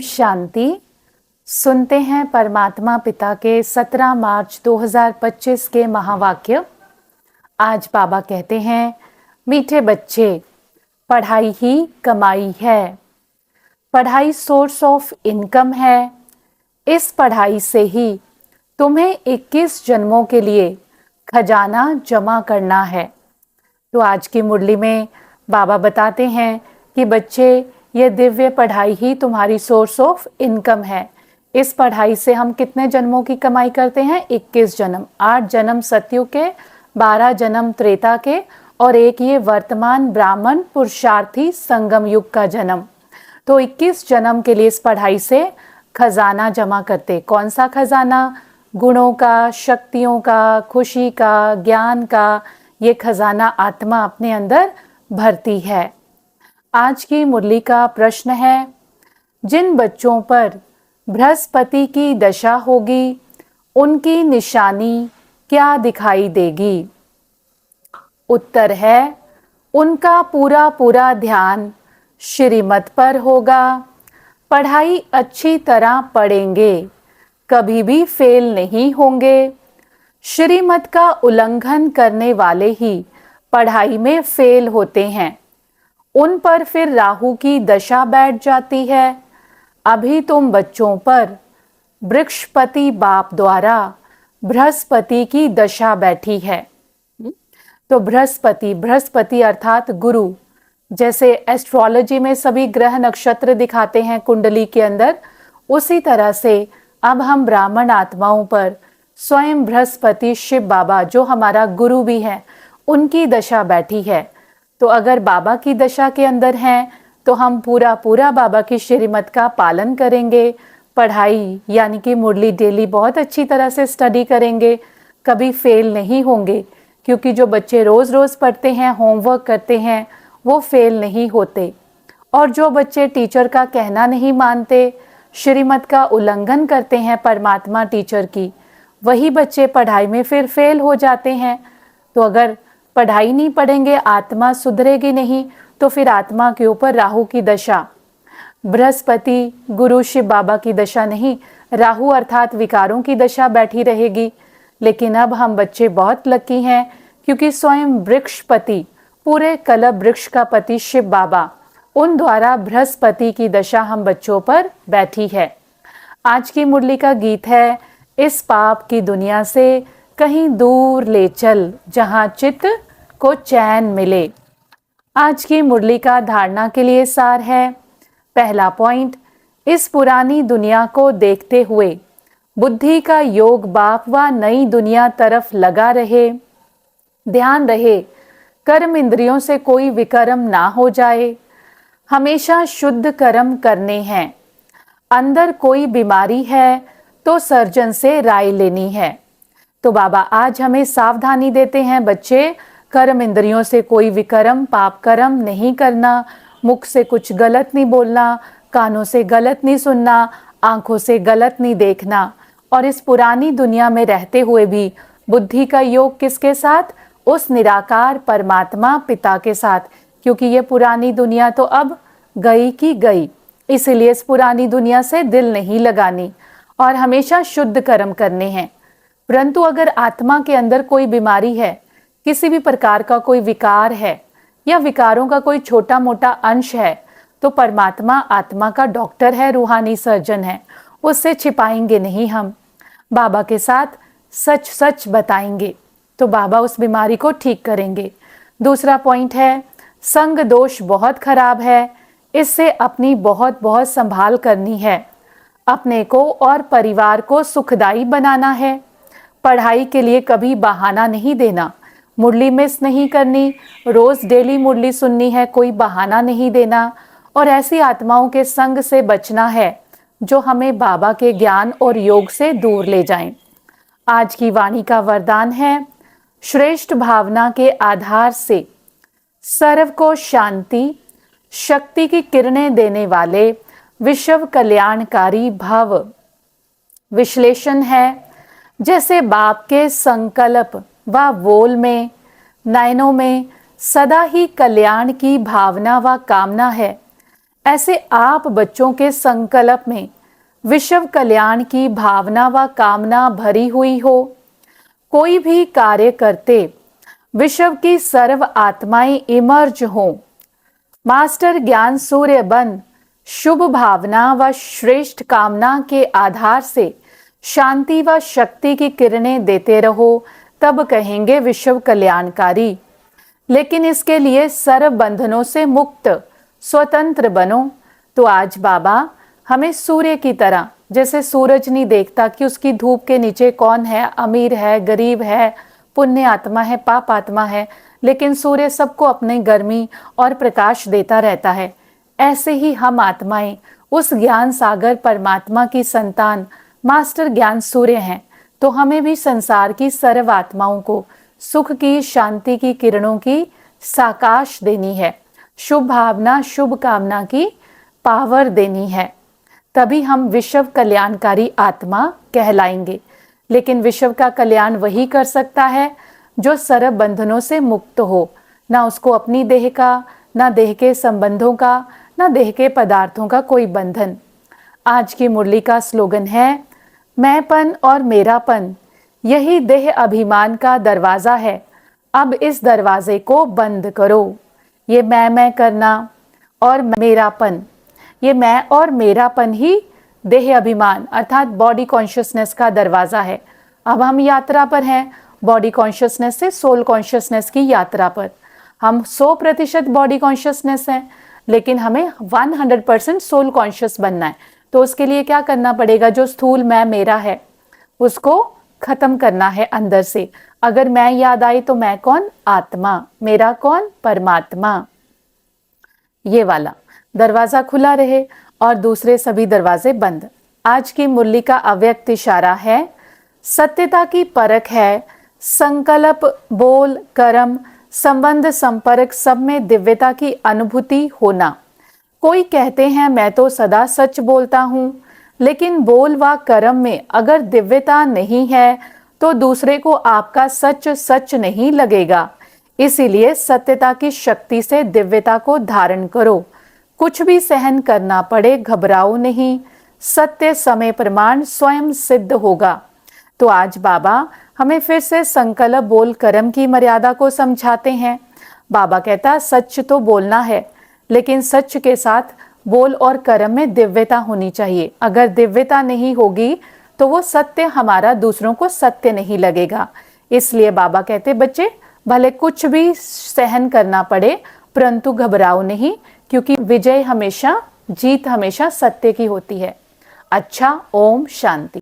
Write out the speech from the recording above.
शांति। सुनते हैं परमात्मा पिता के 17 मार्च 2025 के महावाक्य। आज बाबा कहते हैं, मीठे बच्चे, पढ़ाई ही कमाई है। पढ़ाई सोर्स ऑफ इनकम है। इस पढ़ाई से ही तुम्हें 21 जन्मों के लिए खजाना जमा करना है। तो आज की मुरली में बाबा बताते हैं कि बच्चे, ये दिव्य पढ़ाई ही तुम्हारी सोर्स ऑफ इनकम है। इस पढ़ाई से हम कितने जन्मों की कमाई करते हैं? 21 जन्म। 8 जन्म सतयुग के, 12 जन्म त्रेता के और एक ये वर्तमान ब्राह्मण पुरुषार्थी संगम युग का जन्म। तो 21 जन्म के लिए इस पढ़ाई से खजाना जमा करते। कौन सा खजाना? गुणों का, शक्तियों का, खुशी का, ज्ञान का। ये खजाना आत्मा अपने अंदर भरती है। आज की मुरली का प्रश्न है, जिन बच्चों पर बृहस्पति की दशा होगी उनकी निशानी क्या दिखाई देगी? उत्तर है, उनका पूरा पूरा ध्यान श्रीमत पर होगा। पढ़ाई अच्छी तरह पढ़ेंगे, कभी भी फेल नहीं होंगे। श्रीमत का उल्लंघन करने वाले ही पढ़ाई में फेल होते हैं। उन पर फिर राहु की दशा बैठ जाती है। अभी तुम बच्चों पर बृहस्पति बाप द्वारा बृहस्पति की दशा बैठी है। तो बृहस्पति अर्थात गुरु। जैसे एस्ट्रोलॉजी में सभी ग्रह नक्षत्र दिखाते हैं कुंडली के अंदर, उसी तरह से अब हम ब्राह्मण आत्माओं पर स्वयं बृहस्पति शिव बाबा, जो हमारा गुरु भी है, उनकी दशा बैठी है। तो अगर बाबा की दशा के अंदर हैं तो हम पूरा पूरा बाबा की श्रीमत का पालन करेंगे। पढ़ाई यानी कि मुरली डेली बहुत अच्छी तरह से स्टडी करेंगे, कभी फेल नहीं होंगे। क्योंकि जो बच्चे रोज रोज पढ़ते हैं, होमवर्क करते हैं, वो फेल नहीं होते। और जो बच्चे टीचर का कहना नहीं मानते, श्रीमत का उल्लंघन करते हैं परमात्मा टीचर की, वही बच्चे पढ़ाई में फिर फेल हो जाते हैं। तो अगर पढ़ाई नहीं पढ़ेंगे, आत्मा सुधरेगी नहीं, तो फिर आत्मा के ऊपर राहु की दशा, बृहस्पति गुरु शिव बाबा की दशा नहीं, राहु अर्थात विकारों की दशा बैठी रहेगी। लेकिन अब हम बच्चे बहुत लकी हैं, क्योंकि स्वयं बृहस्पति, पूरे कल्प वृक्ष का पति शिव बाबा, उन द्वारा बृहस्पति की दशा हम बच्चों पर बैठी है। आज की मुरली का गीत है, इस पाप की दुनिया से कहीं दूर ले चल, जहां चित्त को चैन मिले। आज की मुरली का धारणा के लिए सार है। पहला पॉइंट, इस पुरानी दुनिया को देखते हुए बुद्धि का योग बाप व नई दुनिया तरफ लगा रहे। ध्यान रहे कर्म इंद्रियों से कोई विकर्म ना हो जाए। हमेशा शुद्ध कर्म करने हैं। अंदर कोई बीमारी है तो सर्जन से राय लेनी है। तो बाबा आज हमें सावधानी देते हैं, बच्चे कर्म इंद्रियों से कोई विकर्म पाप कर्म नहीं करना, मुख से कुछ गलत नहीं बोलना, कानों से गलत नहीं सुनना, आंखों से गलत नहीं देखना। और इस पुरानी दुनिया में रहते हुए भी बुद्धि का योग किसके साथ? उस निराकार परमात्मा पिता के साथ। क्योंकि ये पुरानी दुनिया तो अब गई की गई, इसलिए इस पुरानी दुनिया से दिल नहीं लगानी और हमेशा शुद्ध कर्म करने हैं। परंतु अगर आत्मा के अंदर कोई बीमारी है, किसी भी प्रकार का कोई विकार है या विकारों का कोई छोटा मोटा अंश है, तो परमात्मा आत्मा का डॉक्टर है, रूहानी सर्जन है, उससे छिपाएंगे नहीं। हम बाबा के साथ सच सच बताएंगे तो बाबा उस बीमारी को ठीक करेंगे। दूसरा पॉइंट है, संग दोष बहुत खराब है, इससे अपनी बहुत बहुत संभाल करनी है। अपने को और परिवार को सुखदाई बनाना है। पढ़ाई के लिए कभी बहाना नहीं देना, मुरली मिस नहीं करनी, रोज डेली मुरली सुननी है, कोई बहाना नहीं देना। और ऐसी आत्माओं के संग से बचना है जो हमें बाबा के ज्ञान और योग से दूर ले जाएं। आज की वाणी का वरदान है, श्रेष्ठ भावना के आधार से सर्व को शांति शक्ति की किरणें देने वाले विश्व कल्याणकारी भव। विश्लेषण है, जैसे बाप के संकल्प व बोल में, नयनों में सदा ही कल्याण की भावना व कामना है, ऐसे आप बच्चों के संकल्प में विश्व कल्याण की भावना व कामना भरी हुई हो। कोई भी कार्य करते विश्व की सर्व आत्माएं इमर्ज हों। मास्टर ज्ञान सूर्य बन शुभ भावना व श्रेष्ठ कामना के आधार से शांति व शक्ति की किरणें देते रहो, तब कहेंगे विश्व कल्याणकारी। लेकिन इसके लिए सर्व बंधनों से मुक्त स्वतंत्र बनो। तो आज बाबा हमें सूर्य की तरह, जैसे सूरज नहीं देखता कि उसकी धूप के नीचे कौन है, अमीर है, गरीब है, पुण्य आत्मा है, पाप आत्मा है, लेकिन सूर्य सबको अपनी गर्मी और प्रकाश देता रहता है। ऐसे ही हम आत्माएं उस ज्ञान सागर परमात्मा की संतान मास्टर ज्ञान सूर्य हैं। तो हमें भी संसार की सर्व आत्माओं को सुख की, शांति की किरणों की साकाश देनी है, शुभ भावना, शुभ कामना की पावर देनी है। तभी हम विश्व कल्याणकारी आत्मा कहलाएंगे। लेकिन विश्व का कल्याण वही कर सकता है जो सर्व बंधनों से मुक्त हो, ना उसको अपनी देह का, ना देह के संबंधों का, ना देह के पदार्थों का कोई बंधन। आज की मुरली का स्लोगन है, मैंपन और मेरापन यही देह अभिमान का दरवाजा है, अब इस दरवाजे को बंद करो। ये मैं करना और मेरापन, ये मैं और मेरापन ही देह अभिमान अर्थात बॉडी कॉन्शियसनेस का दरवाजा है। अब हम यात्रा पर हैं, बॉडी कॉन्शियसनेस से सोल कॉन्शियसनेस की यात्रा पर। हम 100% बॉडी कॉन्शियसनेस हैं, लेकिन हमें 100% सोल कॉन्शियस बनना है। तो उसके लिए क्या करना पड़ेगा? जो स्थूल मैं मेरा है उसको खत्म करना है अंदर से। अगर मैं याद आई तो मैं कौन? आत्मा। मेरा कौन? परमात्मा। ये वाला दरवाजा खुला रहे और दूसरे सभी दरवाजे बंद। आज की मुरली का अव्यक्त इशारा है, सत्यता की परख है, संकल्प, बोल, कर्म, संबंध, संपर्क सब में दिव्यता की अनुभूति होना। कोई कहते हैं मैं तो सदा सच बोलता हूँ, लेकिन बोल व कर्म में अगर दिव्यता नहीं है तो दूसरे को आपका सच सच नहीं लगेगा। इसीलिए सत्यता की शक्ति से दिव्यता को धारण करो। कुछ भी सहन करना पड़े घबराओ नहीं, सत्य समय प्रमाण स्वयं सिद्ध होगा। तो आज बाबा हमें फिर से संकल्प, बोल, कर्म की मर्यादा को समझाते हैं। बाबा कहता सच तो बोलना है, लेकिन सच के साथ बोल और कर्म में दिव्यता होनी चाहिए। अगर दिव्यता नहीं होगी तो वो सत्य हमारा दूसरों को सत्य नहीं लगेगा। इसलिए बाबा कहते बच्चे भले कुछ भी सहन करना पड़े परंतु घबराओ नहीं, क्योंकि विजय हमेशा, जीत हमेशा सत्य की होती है। अच्छा, ओम शांति।